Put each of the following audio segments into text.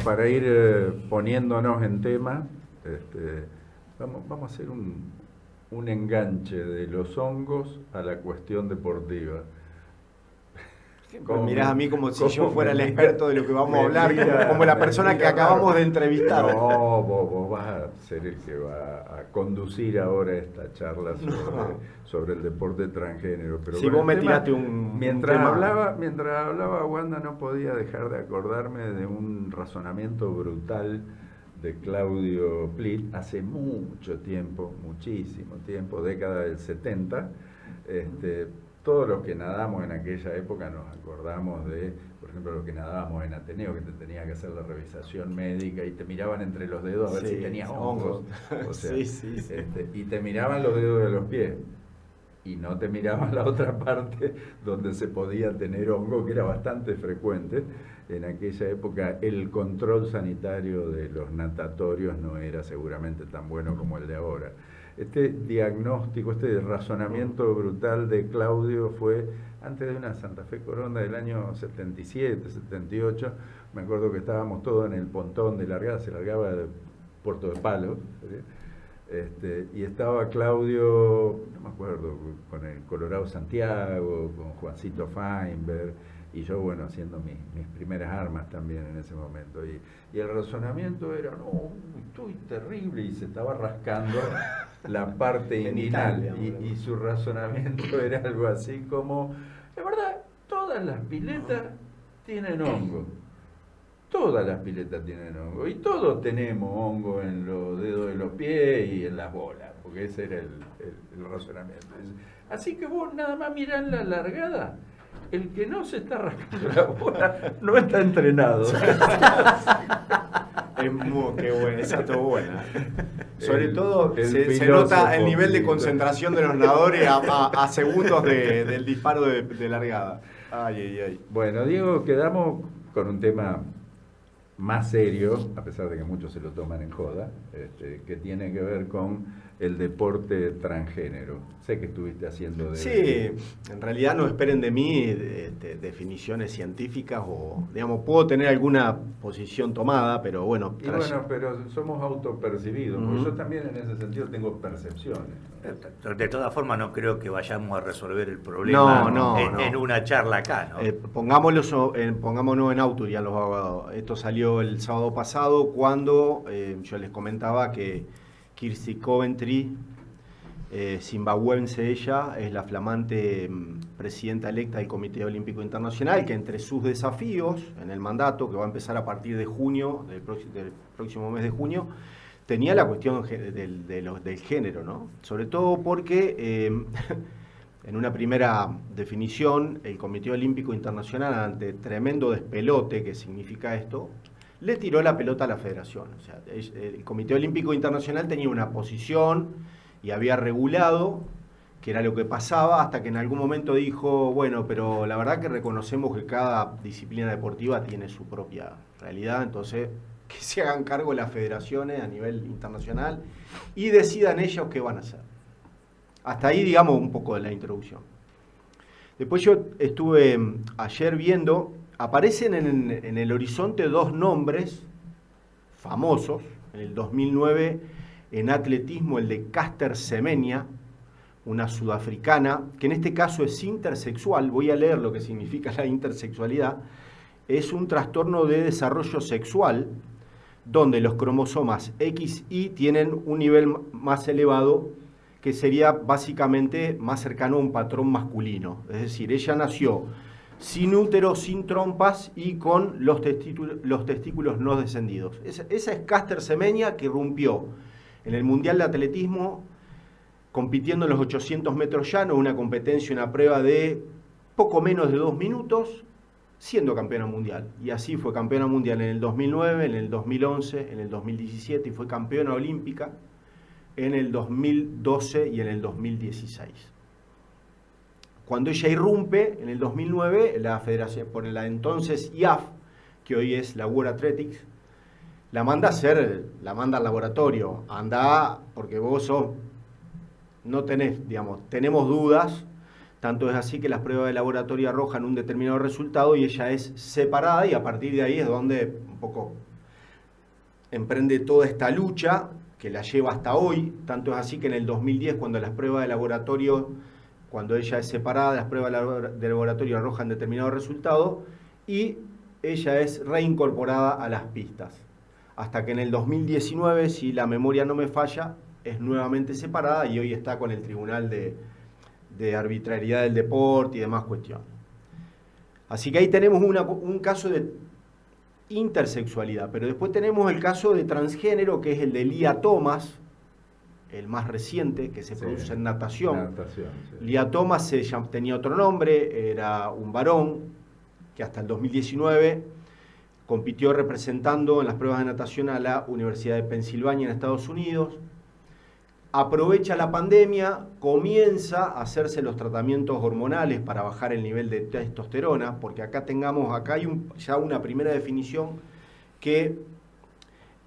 para ir poniéndonos en tema, vamos a hacer un enganche de los hongos a la cuestión deportiva. Me mirás a mí como si yo fuera el me experto de lo que vamos a hablar, mira, como la me persona mira que acabamos raro. de entrevistar. No, vos vas a ser el que va a conducir ahora esta charla sobre el deporte transgénero. Pero Si con vos el me tema, tiraste un mientras tema. hablaba Wanda, no podía dejar de acordarme de un razonamiento brutal de Claudio Plit hace mucho tiempo, muchísimo tiempo, década del 70. Todos los que nadamos en aquella época nos acordamos de, por ejemplo, los que nadábamos en Ateneo, que te tenía que hacer la revisación médica y te miraban entre los dedos a ver si tenías hongos. O sea, sí. y te miraban los dedos de los pies y no te miraban la otra parte donde se podía tener hongo, que era bastante frecuente. En aquella época el control sanitario de los natatorios no era seguramente tan bueno como el de ahora. Este diagnóstico, este razonamiento brutal de Claudio fue antes de una Santa Fe Coronda del año 77, 78. Me acuerdo que estábamos todos en el pontón de largada, se largaba de Puerto de Palos, y estaba Claudio, no me acuerdo, con el Colorado Santiago, con Juancito Feinberg, y yo, bueno, haciendo mis primeras armas también en ese momento. Y el razonamiento era, no, estoy terrible, y se estaba rascando la parte inguinal. Y su razonamiento era algo así como, de verdad, todas las piletas tienen hongo. Todas las piletas tienen hongo. Y todos tenemos hongo en los dedos de los pies y en las bolas, porque ese era el razonamiento. Así que vos nada más mirá en la largada. El que no se está rascando la bola no está entrenado. Qué buena, esa estuvo buena. Sobre todo se filósofo, nota el nivel de concentración de los nadadores a segundos del disparo de largada. Ay. Bueno, Diego, quedamos con un tema más serio, a pesar de que muchos se lo toman en joda, que tiene que ver con el deporte transgénero. Sé que estuviste haciendo de... Sí, en realidad no esperen de mí definiciones científicas o, digamos, puedo tener alguna posición tomada, pero bueno... Y bueno, pero somos autopercibidos, porque yo también en ese sentido tengo percepciones. De todas formas, no creo que vayamos a resolver el problema en una charla acá, ¿no? Pongámonos en autoría los abogados. Esto salió el sábado pasado cuando yo les comentaba que Kirsty Coventry, zimbabuense ella, es la flamante presidenta electa del Comité Olímpico Internacional, que entre sus desafíos en el mandato, que va a empezar a partir de junio, del próximo mes de junio, tenía la cuestión del género, ¿no? Sobre todo porque, en una primera definición, el Comité Olímpico Internacional, ante tremendo despelote que significa esto, le tiró la pelota a la federación. O sea, el Comité Olímpico Internacional tenía una posición y había regulado que era lo que pasaba, hasta que en algún momento dijo, bueno, pero la verdad que reconocemos que cada disciplina deportiva tiene su propia realidad, entonces que se hagan cargo las federaciones a nivel internacional y decidan ellos qué van a hacer. Hasta ahí, digamos, un poco de la introducción. Después yo estuve ayer viendo, aparecen en el horizonte dos nombres famosos. En el 2009, en atletismo, el de Caster Semenya, una sudafricana, que en este caso es intersexual. Voy a leer lo que significa la intersexualidad. Es un trastorno de desarrollo sexual donde los cromosomas X y Y tienen un nivel más elevado, que sería básicamente más cercano a un patrón masculino. Es decir, ella nació sin útero, sin trompas y con los testículos no descendidos. Esa es Caster Semenya, que irrumpió en el Mundial de Atletismo compitiendo en los 800 metros llanos, una competencia, una prueba de poco menos de 2 minutos, siendo campeona mundial. Y así fue campeona mundial en el 2009, en el 2011, en el 2017 y fue campeona olímpica en el 2012 y en el 2016. Cuando ella irrumpe, en el 2009, la federación, por la entonces IAF, que hoy es la World Athletics, la manda al laboratorio. Anda, porque vos no tenés, digamos, tenemos dudas, tanto es así que las pruebas de laboratorio arrojan un determinado resultado y ella es separada y a partir de ahí es donde un poco emprende toda esta lucha que la lleva hasta hoy, tanto es así que en el 2010, cuando las pruebas de laboratorio, cuando ella es separada, las pruebas de laboratorio arrojan determinado resultado y ella es reincorporada a las pistas. Hasta que en el 2019, si la memoria no me falla, es nuevamente separada y hoy está con el Tribunal de Arbitrariedad del Deporte y demás cuestiones. Así que ahí tenemos un caso de intersexualidad, pero después tenemos el caso de transgénero, que es el de Lia Thomas, el más reciente, que se produce en natación. Sí. Lia Thomas tenía otro nombre, era un varón que hasta el 2019 compitió representando en las pruebas de natación a la Universidad de Pensilvania en Estados Unidos. Aprovecha la pandemia, comienza a hacerse los tratamientos hormonales para bajar el nivel de testosterona, porque acá hay ya una primera definición que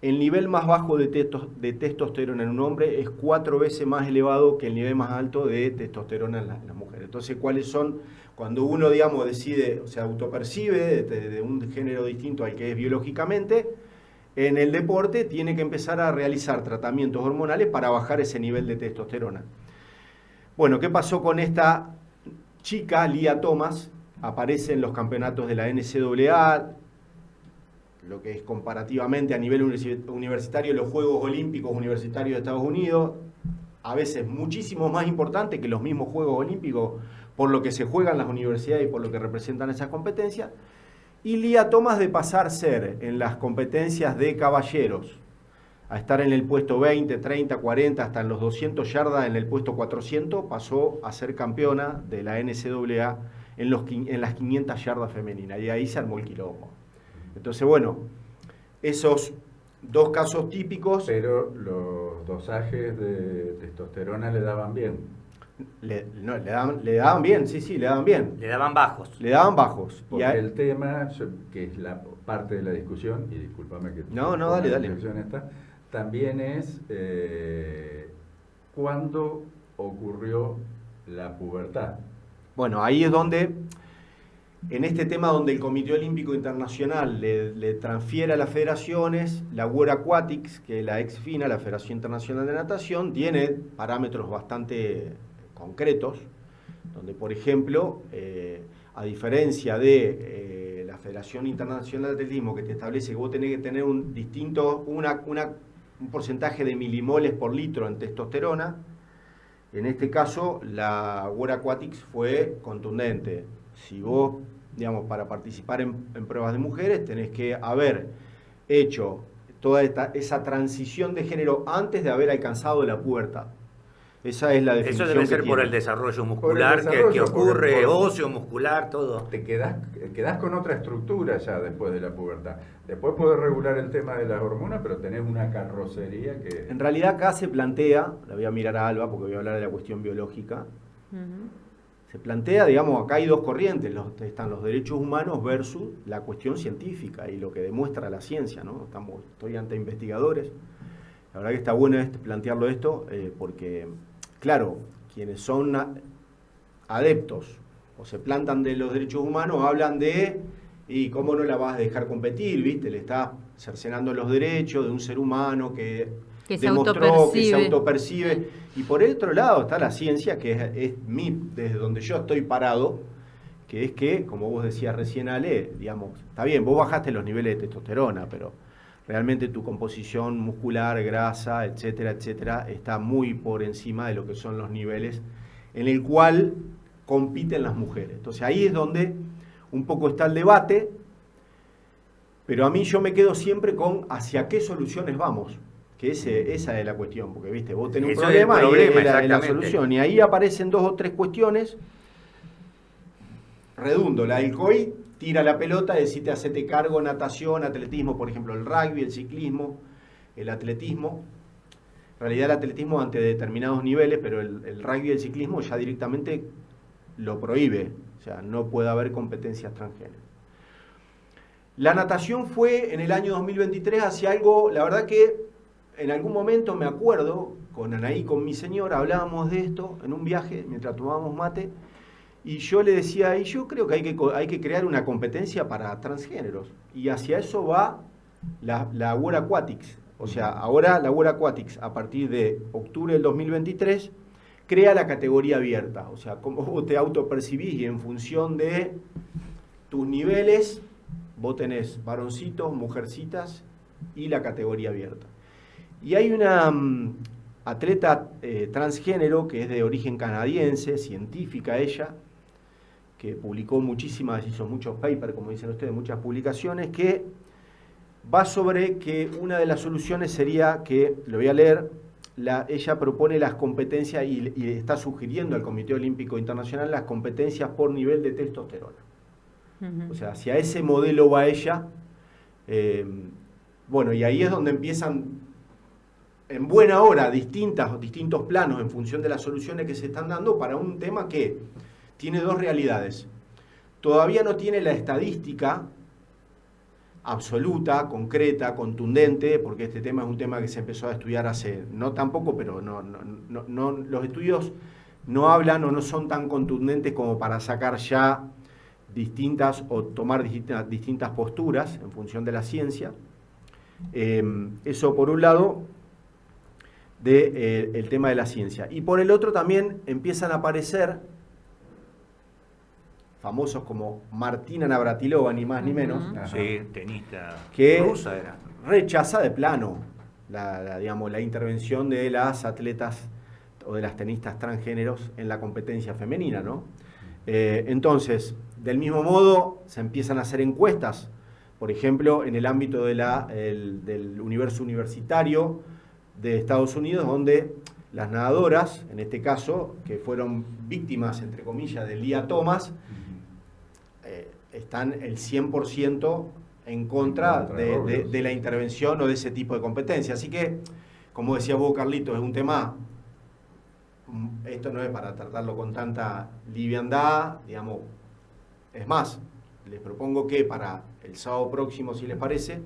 el nivel más bajo de testosterona en un hombre es 4 veces más elevado que el nivel más alto de testosterona en las mujeres. Entonces, ¿cuáles son? Cuando uno, digamos, decide, o sea, autopercibe de un género distinto al que es biológicamente, en el deporte tiene que empezar a realizar tratamientos hormonales para bajar ese nivel de testosterona. Bueno, ¿qué pasó con esta chica, Lia Thomas? Aparece en los campeonatos de la NCAA, lo que es comparativamente a nivel universitario los Juegos Olímpicos Universitarios de Estados Unidos, a veces muchísimo más importante que los mismos Juegos Olímpicos, por lo que se juegan las universidades y por lo que representan esas competencias. Y Lia Thomas, de pasar a ser en las competencias de caballeros, a estar en el puesto 20, 30, 40, hasta en los 200 yardas en el puesto 400, pasó a ser campeona de la NCAA en las 500 yardas femeninas. Y ahí se armó el quilombo. Entonces, bueno, esos dos casos típicos... Pero los dosajes de testosterona le daban bien. Le daban bien, sí, le daban bien. Le daban bajos. Le daban bajos. Porque el tema, que es la parte de la discusión, y discúlpame que... No, dale. También es ¿cuándo ocurrió la pubertad? Bueno, ahí es donde, en este tema donde el Comité Olímpico Internacional le transfiere a las federaciones, la World Aquatics, que es la ex-FINA, la Federación Internacional de Natación, tiene parámetros bastante concretos, donde, por ejemplo, a diferencia de la Federación Internacional de Atletismo, que te establece que vos tenés que tener un porcentaje de milimoles por litro en testosterona, en este caso la World Aquatics fue contundente. Si vos, digamos, para participar en pruebas de mujeres, tenés que haber hecho toda esa transición de género antes de haber alcanzado la pubertad. Esa es la definición. Eso debe ser por el desarrollo muscular que ocurre, óseo, muscular, todo. Te quedás con otra estructura ya después de la pubertad. Después podés regular el tema de las hormonas, pero tenés una carrocería que... En realidad acá se plantea, la voy a mirar a Alba porque voy a hablar de la cuestión biológica, se plantea, digamos, acá hay dos corrientes, están los derechos humanos versus la cuestión científica y lo que demuestra la ciencia, ¿no? Estoy ante investigadores. La verdad que está bueno plantearlo esto porque, claro, quienes son adeptos o se plantan de los derechos humanos hablan de, y cómo no la vas a dejar competir, ¿viste? Le estás cercenando los derechos de un ser humano que demostró que se autopercibe. Y por el otro lado está la ciencia, que es desde donde yo estoy parado, que es que, como vos decías recién, Ale, digamos, está bien, vos bajaste los niveles de testosterona, pero realmente tu composición muscular, grasa, etcétera, etcétera, está muy por encima de lo que son los niveles en el cual compiten las mujeres. Entonces ahí es donde un poco está el debate, pero a mí yo me quedo siempre con hacia qué soluciones vamos, que esa es la cuestión, porque viste, vos tenés un problema y es la solución, y ahí aparecen 2 o 3 cuestiones. Redundo, la del COI tira la pelota, decite hacete cargo, natación, atletismo, por ejemplo, el rugby, el ciclismo, el atletismo. En realidad el atletismo ante determinados niveles, pero el rugby y el ciclismo ya directamente lo prohíbe, o sea, no puede haber competencias transgénero. La natación fue en el año 2023 hacia algo, la verdad que en algún momento me acuerdo, con Anaí, con mi señora, hablábamos de esto en un viaje mientras tomábamos mate, y yo le decía, y yo creo que hay que crear una competencia para transgéneros, y hacia eso va la World Aquatics. O sea, ahora la World Aquatics, a partir de octubre del 2023, crea la categoría abierta. O sea, como vos te autopercibís y en función de tus niveles, vos tenés varoncitos, mujercitas y la categoría abierta. Y hay una atleta transgénero que es de origen canadiense, científica ella, que publicó hizo muchos papers, como dicen ustedes, muchas publicaciones, que va sobre que una de las soluciones sería que, lo voy a leer, ella propone las competencias y está sugiriendo al Comité Olímpico Internacional las competencias por nivel de testosterona. O sea, hacia ese modelo va ella. Bueno, y ahí es donde empiezan en buena hora distintos planos en función de las soluciones que se están dando para un tema que tiene dos realidades. Todavía no tiene la estadística absoluta, concreta, contundente, porque este tema es un tema que se empezó a estudiar hace, no tampoco, pero no, los estudios no hablan o no son tan contundentes como para sacar ya distintas o tomar distintas posturas en función de la ciencia. Eso por un lado del tema de la ciencia. Y por el otro también empiezan a aparecer famosos como Martina Navratilova, ni más ni menos, sí, tenista que rusa era. Rechaza de plano la intervención de las atletas o de las tenistas transgéneros en la competencia femenina, ¿no? Entonces, del mismo modo, se empiezan a hacer encuestas, por ejemplo, en el ámbito del universo universitario de Estados Unidos, donde las nadadoras, en este caso, que fueron víctimas, entre comillas, de Lia Thomas, están el 100% en contra de la intervención o de ese tipo de competencia. Así que, como decía vos, Carlitos, es un tema, esto no es para tratarlo con tanta liviandad, digamos. Es más, les propongo que para el sábado próximo, si les parece,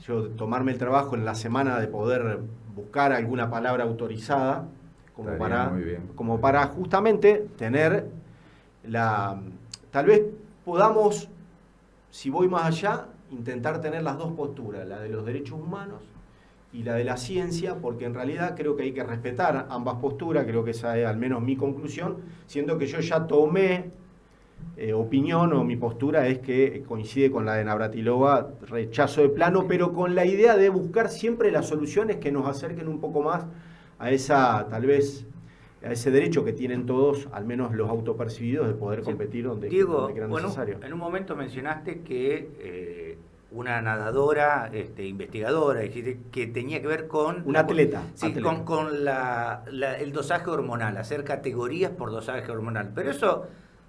yo tomarme el trabajo en la semana de poder buscar alguna palabra autorizada, como para justamente tener tal vez podamos, si voy más allá, intentar tener las dos posturas, la de los derechos humanos y la de la ciencia, porque en realidad creo que hay que respetar ambas posturas, creo que esa es al menos mi conclusión, siendo que yo ya tomé opinión o mi postura es que coincide con la de Navratilova, rechazo de plano, pero con la idea de buscar siempre las soluciones que nos acerquen un poco más a esa, tal vez, a ese derecho que tienen todos, al menos los autopercibidos, de poder competir donde quiera necesario. En un momento mencionaste que una nadadora, investigadora, que tenía que ver con... Un atleta. Sí, atleta. Con el dosaje hormonal, hacer categorías por dosaje hormonal. Pero eso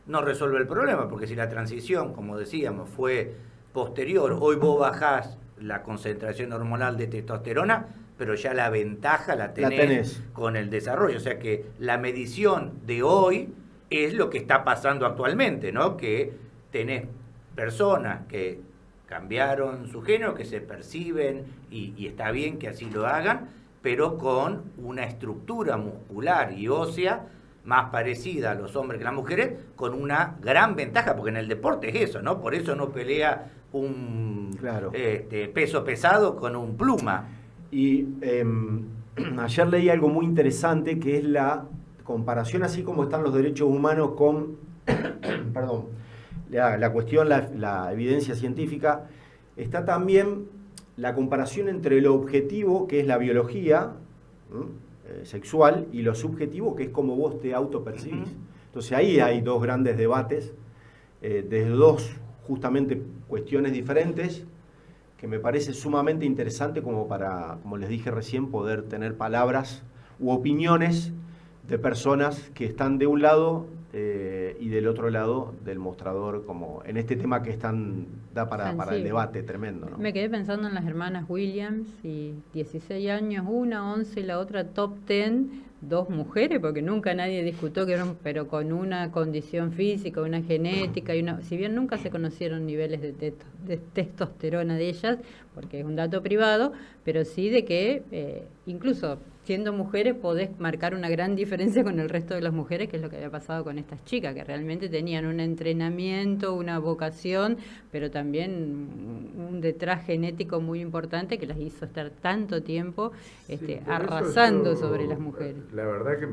no resuelve el problema, porque si la transición, como decíamos, fue posterior, hoy vos bajás la concentración hormonal de testosterona, pero ya la ventaja la tenés con el desarrollo. O sea que la medición de hoy es lo que está pasando actualmente, ¿no? Que tenés personas que cambiaron su género, que se perciben y está bien que así lo hagan, pero con una estructura muscular y ósea más parecida a los hombres que a las mujeres, con una gran ventaja, porque en el deporte es eso, ¿no? Por eso no pelea un peso pesado con un pluma. Y ayer leí algo muy interesante, que es la comparación, así como están los derechos humanos con perdón, la cuestión, la evidencia científica, está también la comparación entre lo objetivo, que es la biología sexual, y lo subjetivo, que es como vos te autopercibís. Entonces ahí hay dos grandes debates, desde dos justamente cuestiones diferentes, que me parece sumamente interesante como para, como les dije recién, poder tener palabras u opiniones de personas que están de un lado y del otro lado del mostrador, como en este tema que da para el debate tremendo, ¿no? Me quedé pensando en las hermanas Williams, y 16 años, una 11 y la otra top 10, dos mujeres, porque nunca nadie discutió que eran, pero con una condición física, una genética, si bien nunca se conocieron niveles de testosterona de ellas, porque es un dato privado, pero sí de que incluso siendo mujeres podés marcar una gran diferencia con el resto de las mujeres, que es lo que había pasado con estas chicas, que realmente tenían un entrenamiento, una vocación, pero también un detrás genético muy importante que las hizo estar tanto tiempo Por arrasando eso yo, sobre las mujeres. La verdad que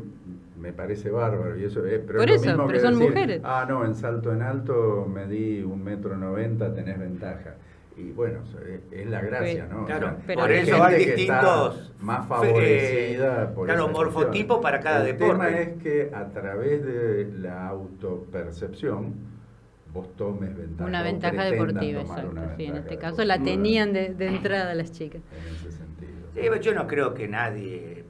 me parece bárbaro. Y eso, pero Por es lo eso, mismo pero que son decir, mujeres. no, en salto en alto medí 1,90 m, tenés ventaja. Y bueno, es la gracia, ¿no? Claro, pero por hay eso hay gente que distintos está más favorecida por claro, esa morfotipos cuestión. para cada deporte. El tema es que a través de la autopercepción vos tomes ventaja. Una o ventaja pretendas deportiva, tomar exacto. una Sí, en ventaja este caso deportiva. la tenían de entrada las chicas. En ese sentido. Sí, yo no creo que nadie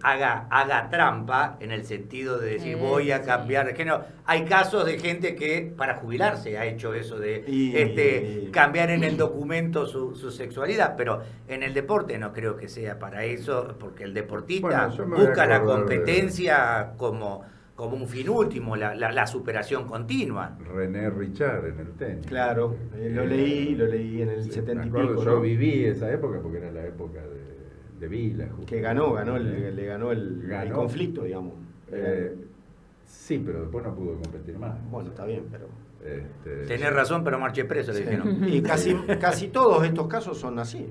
haga trampa en el sentido de decir voy a Sí. cambiar. Es que no, hay casos de gente que para jubilarse ha hecho eso de cambiar en el documento su sexualidad, pero en el deporte no creo que sea para eso, porque el deportista Bueno, yo me voy a busca la acordar competencia como un fin último, la superación continua. René Richard en el tenis. Claro, lo leí en el Sí, 70 me y acuerdo, pico, yo ¿no? viví esa época porque era la época de Vila. Justo. Que le ganó el conflicto, digamos. Sí, pero después no pudo competir más. Bueno, está bien, pero... Tenés razón, pero marché preso, le dijeron. Y casi todos estos casos son así.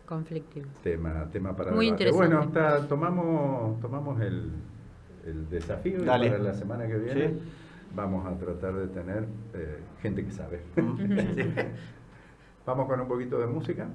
Conflictivo. Tema para Muy debate. interesante. Bueno, tomamos el desafío y Dale. para la semana que viene Sí. vamos a tratar de tener gente que sabe. Vamos con un poquito de música.